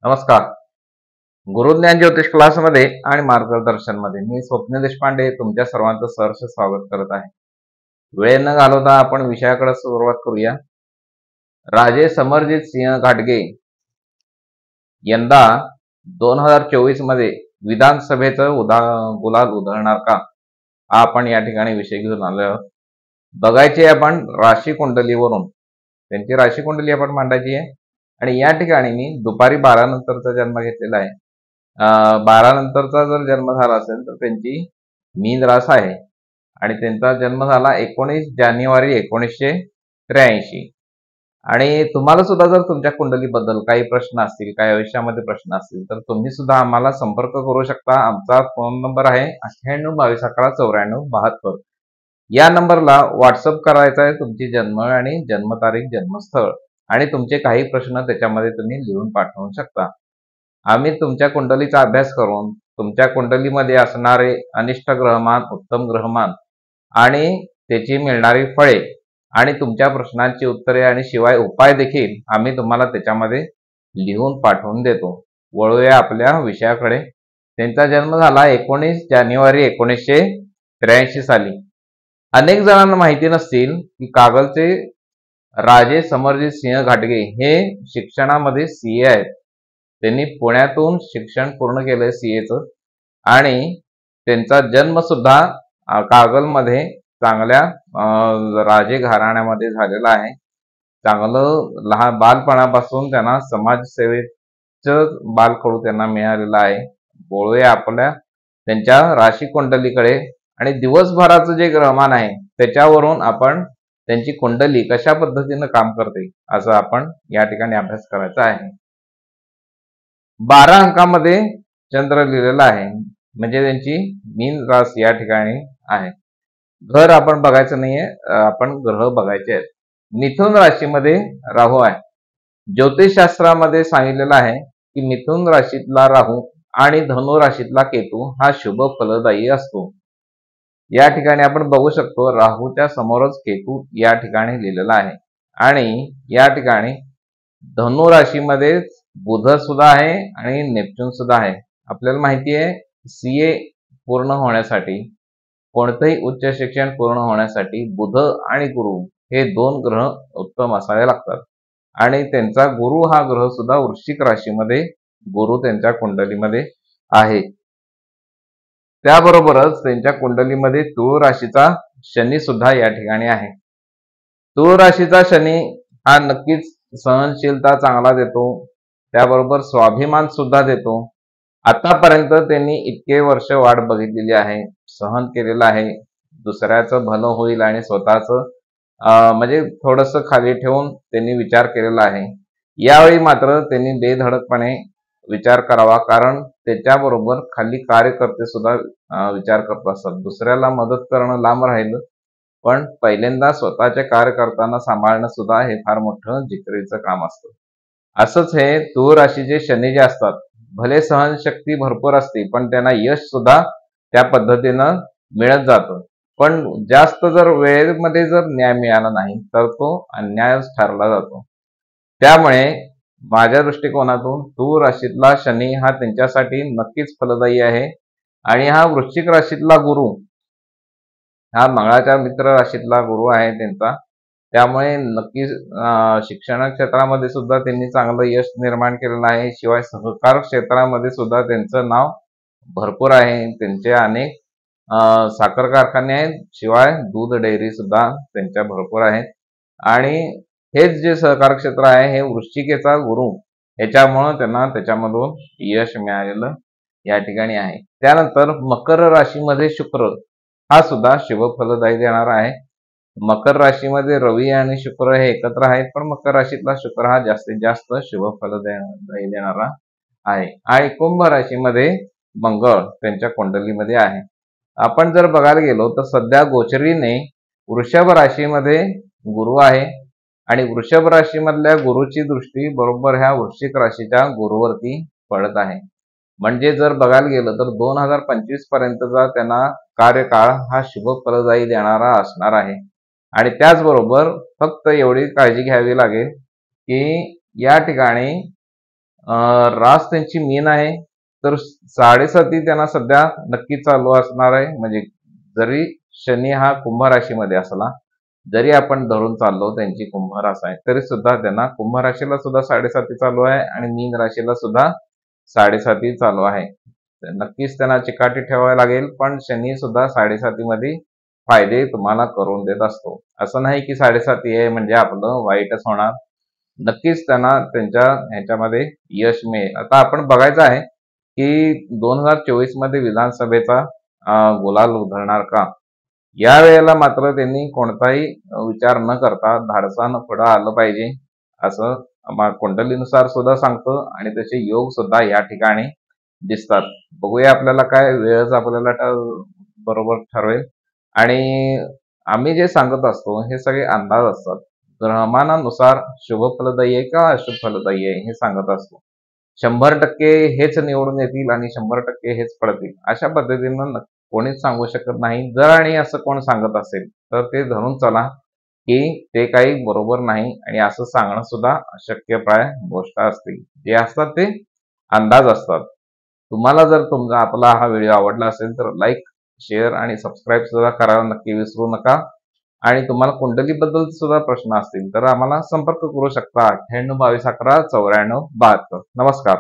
नमस्कार. गुरुज्ञान ज्योतिष क्लासमध्ये आणि मार्गदर्शन मध्ये मी स्वप्न देशपांडे तुमच्या सर्वांचं सहर्ष स्वागत करत आहे. वेळ न घालवता आपण विषयाकडे सुरुवात करूया. राजे समरजित सिंह घाटगे यंदा 2024 मध्ये विधानसभेचं गुलाल उधळणार का, हा आपण या ठिकाणी विषय घेऊन आलो आहोत. बघायचे आपण राशी कुंडलीवरून, त्यांची राशी कुंडली आपण मांडायची आहे. आणि या ठिकाणी मी दुपारी 12 नंतरचा जन्म घेतलेला आहे. 12 नंतरचा जर जन्म झाला असेल तर त्यांची मीन रास आहे आणि त्यांचा जन्म झाला 19 जानेवारी 1983. आणि तुम्हाला सुद्धा जर तुमच्या कुंडलीबद्दल काही प्रश्न असतील, काही आयुष्यामध्ये प्रश्न असतील तर तुम्ही सुद्धा आम्हाला संपर्क करू शकता. आमचा फोन नंबर आहे 9822119492. या नंबरला व्हॉट्सअप करायचा आहे तुमची जन्म आणि जन्मतारीख, जन्मस्थळ आणि तुमचे काही प्रश्न त्याच्यामध्ये तुम्ही लिहून पाठवू शकता. आम्ही तुमच्या कुंडलीचा अभ्यास करून तुमच्या कुंडलीमध्ये असणारे अनिष्ट ग्रहमान, उत्तम ग्रहमान आणि त्याची मिळणारी फळे आणि तुमच्या प्रश्नांची उत्तरे आणि शिवाय उपाय देखील आम्ही तुम्हाला त्याच्यामध्ये लिहून पाठवून देतो. वळूया आपल्या विषयाकडे. त्यांचा जन्म झाला 19 जानेवारी 1983 साली. अनेक जणांना माहिती नसतील की कागलचे राजे समरजित सिंह घाटगे हे शिक्षणामध्ये सीए आहेत. त्यांनी पुण्यातून शिक्षण पूर्ण केलंय सीएचं आणि त्यांचा जन्म सुद्धा कागलमध्ये चांगल्या राजे घराण्यामध्ये झालेला आहे. चांगलं लहान बालपणापासून त्यांना समाजसेवेचं बालकडू त्यांना मिळालेलं आहे. बोलूया आपल्या त्यांच्या राशी कुंडलीकडे आणि दिवसभराचं जे ग्रहमान आहे त्याच्यावरून आपण त्यांची कुंडली कशा पद्धतीने काम करते असं आपण या ठिकाणी अभ्यास करायचा आहे. 12 अंकामध्ये चंद्र लिहिलेला आहे, म्हणजे त्यांची मीन रास या ठिकाणी आहे. घर आपण बघायचं नाहीये, आपण ग्रह बघायचे आहेत. मिथुन राशीमध्ये राहू आहे. ज्योतिषशास्त्रामध्ये सांगितलेलं आहे की मिथुन राशीतला राहू आणि धनु राशीतला केतू हा शुभ फलदायी असतो. या ठिकाणी आपण बघू शकतो राहूच्या समोरच केतू या ठिकाणी लिहिलेला आहे आणि या ठिकाणी धनु राशीमध्ये बुध सुद्धा आहे आणि नेपच्यून सुद्धा आहे. आपल्याला माहिती आहे सीए पूर्ण होण्यासाठी, कोणतंही उच्च शिक्षण पूर्ण होण्यासाठी बुध आणि गुरु हे दोन ग्रह उत्तम असावे लागतात आणि त्यांचा गुरु हा ग्रह सुद्धा वृश्चिक राशीमध्ये गुरु त्यांच्या कुंडलीमध्ये आहे. त्याबरोबरच त्यांच्या कुंडलीमध्ये तुळ राशीचा शनी सुद्धा या ठिकाणी आहे. तुळ राशीचा शनी हा नक्कीच सहनशीलता चांगला देतो, त्याबरोबर स्वाभिमान सुद्धा देतो. आतापर्यंत त्यांनी इतके वर्ष वाट बघितलेली आहे, सहन केलेलं आहे, दुसऱ्याचं भलं होईल आणि स्वतःचं म्हणजे थोडंसं खाली ठेवून त्यांनी विचार केलेला आहे. यावेळी मात्र त्यांनी बेधडकपणे विचार करावा, कारण त्याच्याबरोबर खाली कार्यकर्ते सुद्धा विचार करत असतात. दुसऱ्याला मदत करणं लांब राहिलं, पण पहिल्यांदा स्वतःच्या कार्यकर्त्यांना सांभाळणं सुद्धा हे फार मोठं जिकरीचं काम असतं. असंच हे तुळ राशीचे शनी जे असतात, भले सहनशक्ती भरपूर असते पण त्यांना यश सुद्धा त्या पद्धतीनं मिळत जातं. पण जास्त जर वेळेमध्ये जर न्याय मिळाला नाही तर तो अन्यायच ठरला जातो. त्यामुळे माझ्या दृष्टिकोनातून तुळ राशीतला शनी हा त्यांच्यासाठी नक्कीच फलदायी आहे. आणि हा वृश्चिक राशीतला गुरु हा मंगळाच्या मित्र राशीतला गुरु आहे त्यांचा. त्यामुळे नक्कीच शिक्षण क्षेत्रामध्ये सुद्धा त्यांनी चांगलं यश निर्माण केलेलं आहे. शिवाय सहकार क्षेत्रामध्ये सुद्धा त्यांचं नाव भरपूर आहे. त्यांचे अनेक साखर कारखाने आहेत, शिवाय दूध डेअरी सुद्धा त्यांच्या भरपूर आहेत. आणि हेच जे सहकार क्षेत्र आहे हे वृश्चिकेचा गुरु, याच्यामुळं त्यांना त्याच्यामधून यश मिळालेलं या ठिकाणी आहे. त्यानंतर मकर राशीमध्ये शुक्र हा सुद्धा शुभ फलदायी देणारा आहे. मकर राशीमध्ये रवी आणि शुक्र हे एकत्र आहेत, पण मकर राशीतला शुक्र हा जास्तीत जास्त शुभ फलदायी देणारा आहे. आणि कुंभ राशीमध्ये मंगळ त्यांच्या कुंडलीमध्ये आहे. आपण जर बघायला गेलो तर सध्या गोचरीने वृषभ राशीमध्ये गुरु आहे आणि वृषभ राशीमधल्या गुरुची दृष्टी बरोबर ह्या वृश्चिक राशीच्या गुरुवरती पडत आहे. म्हणजे जर बघायला गेलं तर 2025 पर्यंतचा त्यांना कार्यकाळ हा शुभ फलदायी देणारा असणार आहे. आणि त्याचबरोबर फक्त एवढी काळजी घ्यावी लागेल की या ठिकाणी रास त्यांची मीन आहे, तर 7.5 त्यांना सध्या नक्की चालू असणार आहे. म्हणजे जरी शनी हा कुंभ राशीमध्ये असला, जरी आपण धरून चाललो त्यांची कुंभ रास आहे, तरी सुद्धा त्यांना कुंभ राशीला सुद्धा 7.5 चालू आहे आणि मीन राशीला सुद्धा 7.5 चालू आहे. नक्कीच त्यांना चिकाटी ठेवावी लागेल, पण शनी सुद्धा 7.5 मध्ये फायदे तुम्हाला करून देत असतो. असं नाही की 7.5 आहे म्हणजे आपलं वाईटच होणार. नक्कीच त्यांना त्यांच्या ह्याच्यामध्ये यश मिळेल. आता आपण बघायचं आहे की 2024 मध्ये विधानसभेचा गुलाल उधळणार का? या वेळेला मात्र त्यांनी कोणताही विचार न करता धाडसानं पुढं आलं पाहिजे, असं कुंडलीनुसार सुद्धा सांगतं आणि त्याचे योग सुद्धा या ठिकाणी दिसतात. बघूया आपल्याला काय वेळच आपल्याला बरोबर ठरवेल. आणि आम्ही जे सांगत असतो हे सगळे अंदाज असतात. ग्रहमानानुसार शुभ फलदायी आहे का अशुभ फलदायी आहे हे सांगत असतो. 100% हेच निवडून येतील आणि 100% हेच पडतील अशा पद्धतीनं कोणीच सांगू शकत नाही. जर आणि असं कोण सांगत असेल तर ते धरून चला की ते काही बरोबर नाही आणि असं सांगणं सुद्धा अशक्यप्राय गोष्ट असते. जे असतात ते अंदाज असतात. तुम्हाला जर तुमचा आपला हा व्हिडिओ आवडला असेल तर लाईक, शेअर आणि सबस्क्राईब सुद्धा करायला नक्की विसरू नका. आणि तुम्हाला कुंडलीबद्दल सुद्धा प्रश्न असतील तर आम्हाला संपर्क करू शकता. 98 22 11 94 72. नमस्कार.